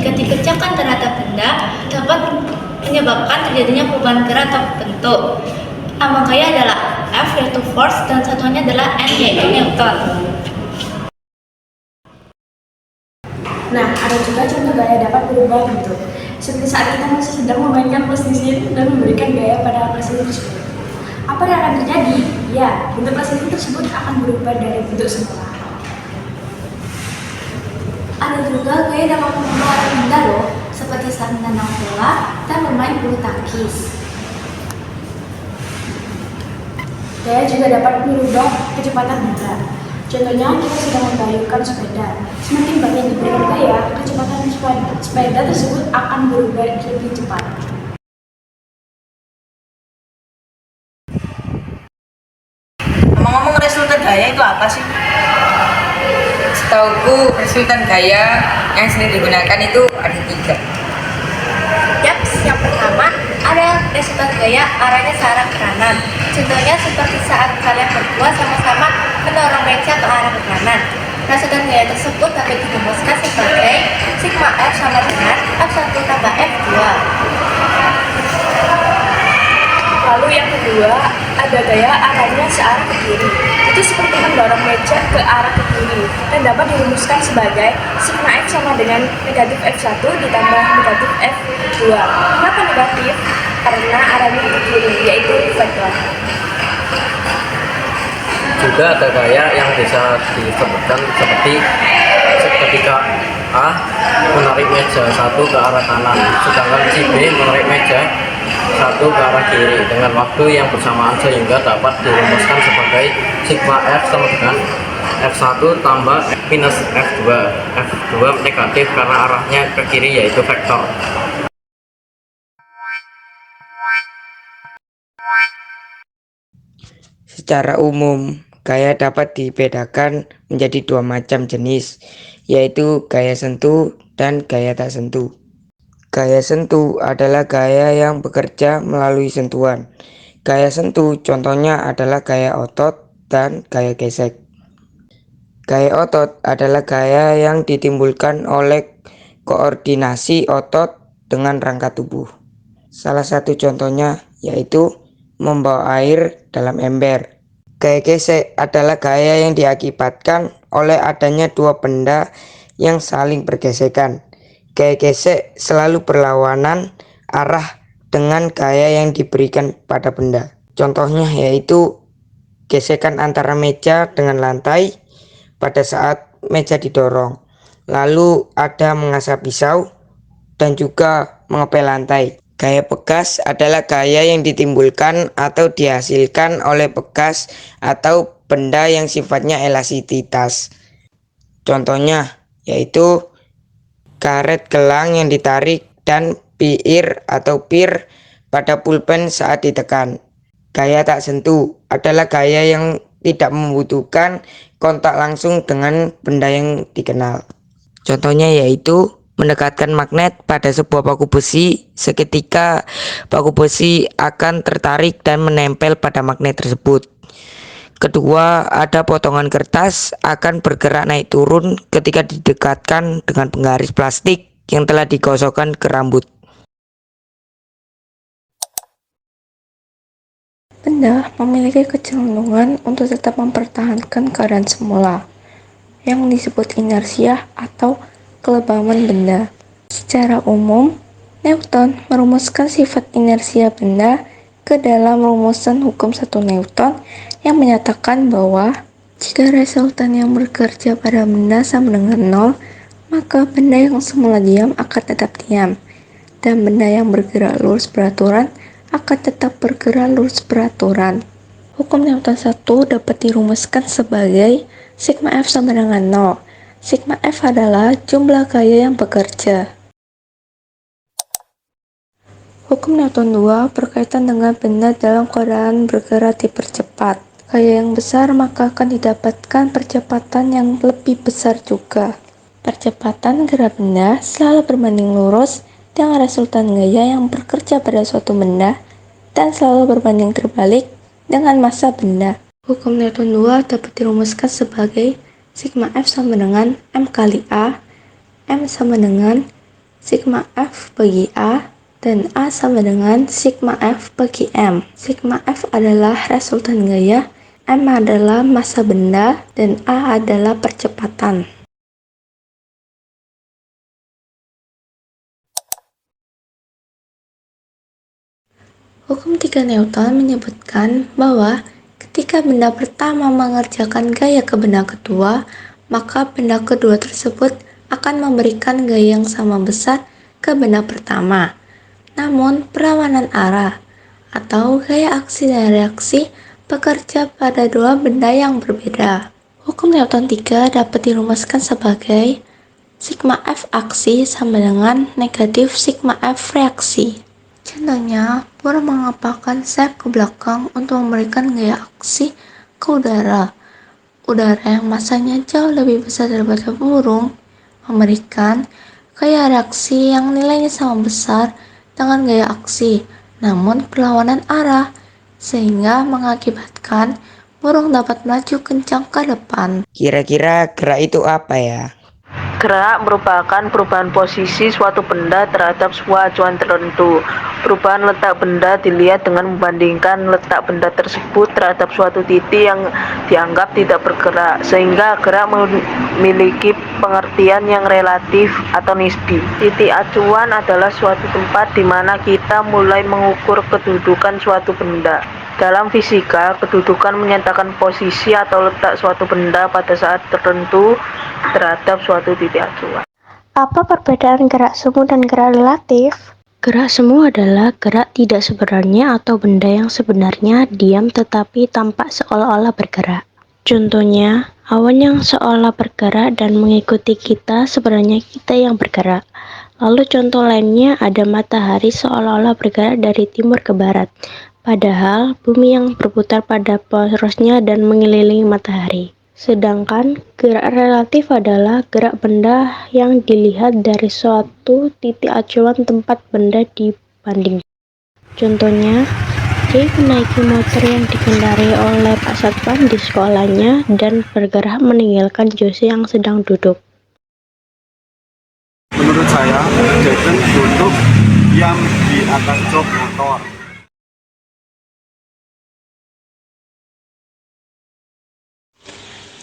jika dipecahkan terhadap benda dapat menyebabkan terjadinya perubahan gerak atau bentuk. Makanya adalah F yaitu force dan satunya adalah N yaitu Newton. Nah, ada juga contoh gaya dapat berubah bentuk. Seperti saat kita masih sedang memainkan plastisine dan memberikan gaya pada plastisine tersebut. Apa yang akan terjadi? Ya, bentuk plastisine tersebut akan berubah dari bentuk semula. Ada juga gaya dapat mengubah arah benda loh, seperti saat menendang bola dan bermain bulu tangkis. Gaya juga dapat merubah kecepatan benda. Contohnya, kita sedang mengayuhkan sepeda. Semakin banyak diberikan gaya, kecepatan sepeda tersebut akan berubah lebih cepat. Ngomong-ngomong resultan gaya itu apa sih? Setauku resultan gaya yang sering digunakan itu ada 3. Yaps, yang pertama ada resultan gaya arahnya searah ke kanan. Contohnya seperti saat kalian berdua sama-sama mendorong meja ke arah ke kanan. Resultan gaya tersebut dapat dirumuskan sebagai sigma F sama dengan F1 tambah F2. Lalu yang kedua, ada gaya arahnya searah ke kiri. Itu seperti mendorong meja ke arah ke kiri dan dapat dirumuskan sebagai sigma F sama dengan negatif F1 ditambah negatif F2. Kenapa negatif? Karena arahnya ke kiri, yaitu vektor. Juga ada gaya yang bisa disebutkan seperti ketika A menarik meja 1 ke arah kanan, sedangkan si B menarik meja 1 ke arah kiri dengan waktu yang bersamaan, sehingga dapat dirumuskan sebagai sigma F sama dengan F1 tambah F minus F2. F2 negatif karena arahnya ke kiri, yaitu vektor. Secara umum, gaya dapat dibedakan menjadi 2 macam jenis, yaitu gaya sentuh dan gaya tak sentuh. Gaya sentuh adalah gaya yang bekerja melalui sentuhan. Gaya sentuh contohnya adalah gaya otot dan gaya gesek. Gaya otot adalah gaya yang ditimbulkan oleh koordinasi otot dengan rangka tubuh. Salah satu contohnya yaitu membawa air dalam ember. Gaya gesek adalah gaya yang diakibatkan oleh adanya 2 benda yang saling bergesekan. Gaya gesek selalu berlawanan arah dengan gaya yang diberikan pada benda. Contohnya yaitu gesekan antara meja dengan lantai pada saat meja didorong. Lalu ada mengasah pisau dan juga mengepel lantai. Gaya pegas adalah gaya yang ditimbulkan atau dihasilkan oleh pegas atau benda yang sifatnya elastisitas. Contohnya yaitu karet gelang yang ditarik dan pir atau pir pada pulpen saat ditekan. Gaya tak sentuh adalah gaya yang tidak membutuhkan kontak langsung dengan benda yang dikenal. Contohnya yaitu mendekatkan magnet pada sebuah paku besi, seketika paku besi akan tertarik dan menempel pada magnet tersebut. Kedua, ada potongan kertas akan bergerak naik turun ketika didekatkan dengan penggaris plastik yang telah digosokkan ke rambut. Benda memiliki kecenderungan untuk tetap mempertahankan keadaan semula, yang disebut inersia atau kelebaman benda. Secara umum, Newton merumuskan sifat inersia benda ke dalam rumusan hukum 1 Newton yang menyatakan bahwa jika resultan yang bekerja pada benda sama dengan 0, maka benda yang semula diam akan tetap diam, dan benda yang bergerak lurus beraturan akan tetap bergerak lurus beraturan. Hukum Newton 1 dapat dirumuskan sebagai sigma F sama dengan 0. Sigma F adalah jumlah gaya yang bekerja. Hukum Newton 2 berkaitan dengan benda dalam keadaan bergerak dipercepat. Gaya yang besar maka akan didapatkan percepatan yang lebih besar juga. Percepatan gerak benda selalu berbanding lurus dengan resultan gaya yang bekerja pada suatu benda dan selalu berbanding terbalik dengan massa benda. Hukum Newton 2 dapat dirumuskan sebagai sigma F sama dengan M kali A, M sama dengan sigma F bagi A, dan A sama dengan sigma F bagi M. Sigma F adalah resultan gaya, M adalah massa benda, dan A adalah percepatan. Hukum 3 Newton menyebutkan bahwa ketika benda pertama mengerjakan gaya ke benda kedua, maka benda kedua tersebut akan memberikan gaya yang sama besar ke benda pertama. Namun, perlawanan arah atau gaya aksi dan reaksi bekerja pada dua benda yang berbeda. Hukum Newton 3 dapat dirumuskan sebagai sigma F aksi sama dengan negatif sigma F reaksi. Contohnya, burung mengepakkan sayap ke belakang untuk memberikan gaya aksi ke udara. Udara yang masanya jauh lebih besar daripada burung memberikan gaya reaksi yang nilainya sama besar dengan gaya aksi, namun perlawanan arah, sehingga mengakibatkan burung dapat melaju kencang ke depan. Kira-kira gerak itu apa ya? Gerak merupakan perubahan posisi suatu benda terhadap sebuah acuan tertentu. Perubahan letak benda dilihat dengan membandingkan letak benda tersebut terhadap suatu titik yang dianggap tidak bergerak, sehingga gerak memiliki pengertian yang relatif atau nisbi. Titik acuan adalah suatu tempat di mana kita mulai mengukur kedudukan suatu benda. Dalam fisika, kedudukan menyatakan posisi atau letak suatu benda pada saat tertentu terhadap suatu titik acuan. Apa perbedaan gerak semu dan gerak relatif? Gerak semu adalah gerak tidak sebenarnya atau benda yang sebenarnya diam tetapi tampak seolah-olah bergerak. Contohnya, awan yang seolah bergerak dan mengikuti kita, sebenarnya kita yang bergerak. Lalu contoh lainnya ada matahari seolah-olah bergerak dari timur ke barat, padahal bumi yang berputar pada porosnya dan mengelilingi matahari. Sedangkan gerak relatif adalah gerak benda yang dilihat dari suatu titik acuan tempat benda dibanding. Contohnya, J menaiki motor yang dikendarai oleh Pak Satpam di sekolahnya dan bergerak meninggalkan Jose yang sedang duduk. Menurut saya, Jason duduk diam di atas jok motor.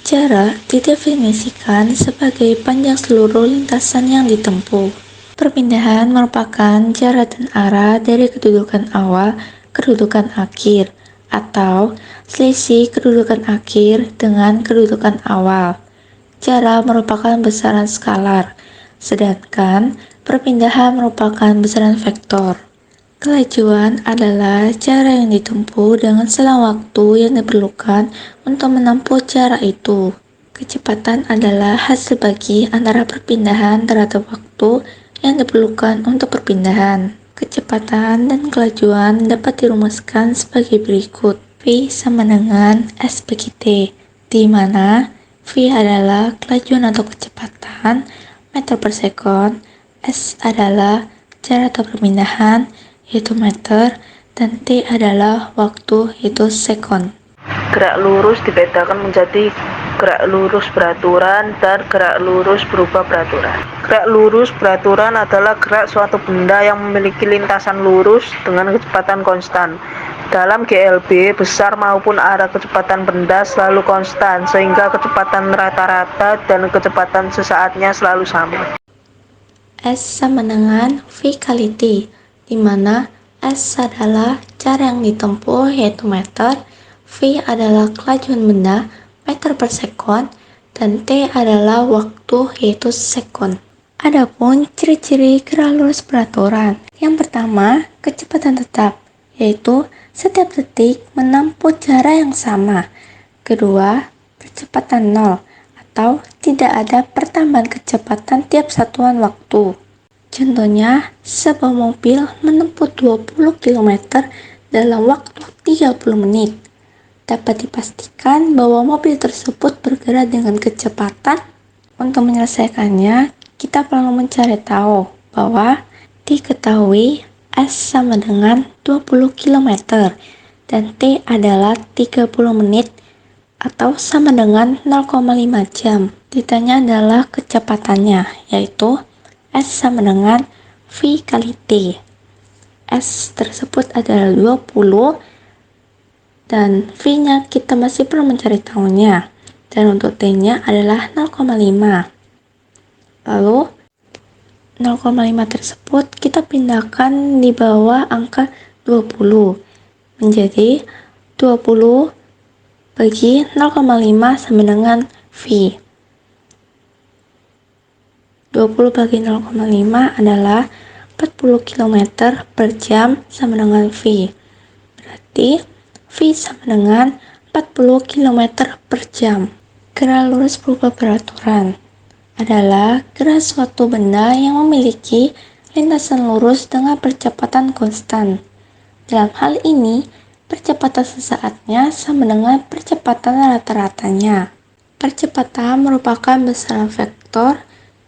Jarak didefinisikan sebagai panjang seluruh lintasan yang ditempuh. Perpindahan merupakan jarak dan arah dari kedudukan awal ke kedudukan akhir, atau selisih kedudukan akhir dengan kedudukan awal. Jarak merupakan besaran skalar, sedangkan perpindahan merupakan besaran vektor. Kelajuan adalah cara yang ditempuh dengan selang waktu yang diperlukan untuk menempuh jarak itu. Kecepatan adalah hasil bagi antara perpindahan terhadap waktu yang diperlukan untuk perpindahan. Kecepatan dan kelajuan dapat dirumuskan sebagai berikut. V sama dengan S bagi T, di mana V adalah kelajuan atau kecepatan meter per sekon, S adalah jarak atau perpindahan yaitu meter, dan T adalah waktu yaitu sekon. Gerak lurus dibedakan menjadi gerak lurus beraturan dan gerak lurus berubah beraturan. Gerak lurus beraturan adalah gerak suatu benda yang memiliki lintasan lurus dengan kecepatan konstan. Dalam GLB, besar maupun arah kecepatan benda selalu konstan, sehingga kecepatan rata-rata dan kecepatan sesaatnya selalu sama. S sama dengan V kali T, di mana S adalah cara yang ditempuh yaitu meter, V adalah kelajuan benda meter per sekon, dan T adalah waktu yaitu sekon. Adapun ciri-ciri gerak lurus beraturan. Yang pertama, kecepatan tetap, yaitu setiap detik menempuh jarak yang sama. Kedua, percepatan nol, atau tidak ada pertambahan kecepatan tiap satuan waktu. Contohnya, sebuah mobil menempuh 20 km dalam waktu 30 menit. Dapat dipastikan bahwa mobil tersebut bergerak dengan kecepatan. Untuk menyelesaikannya, kita perlu mencari tahu bahwa diketahui S sama dengan 20 km dan T adalah 30 menit atau sama dengan 0,5 jam. Ditanya adalah kecepatannya, yaitu S sama dengan V kali T. S tersebut adalah 20 dan V-nya kita masih perlu mencari tahunya. Dan untuk T-nya adalah 0,5. Lalu 0,5 tersebut kita pindahkan di bawah angka 20 menjadi 20 bagi 0,5 sama dengan V. 20 bagi 0,5 adalah 40 km per jam sama dengan V. Berarti V sama dengan 40 km per jam. Gerak lurus berubah beraturan adalah gerak suatu benda yang memiliki lintasan lurus dengan percepatan konstan. Dalam hal ini, percepatan sesaatnya sama dengan percepatan rata-ratanya. Percepatan merupakan besaran vektor,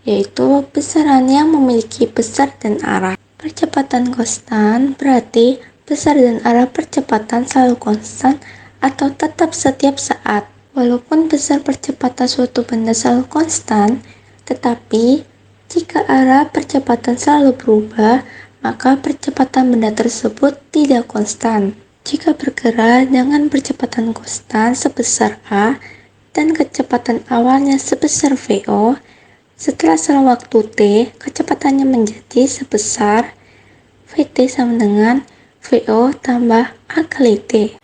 yaitu besaran yang memiliki besar dan arah. Percepatan konstan berarti besar dan arah percepatan selalu konstan atau tetap setiap saat. Walaupun besar percepatan suatu benda selalu konstan, tetapi jika arah percepatan selalu berubah, maka percepatan benda tersebut tidak konstan. Jika bergerak dengan percepatan konstan sebesar A dan kecepatan awalnya sebesar VO, setelah selang waktu T, kecepatannya menjadi sebesar VT sama dengan VO tambah A kali T.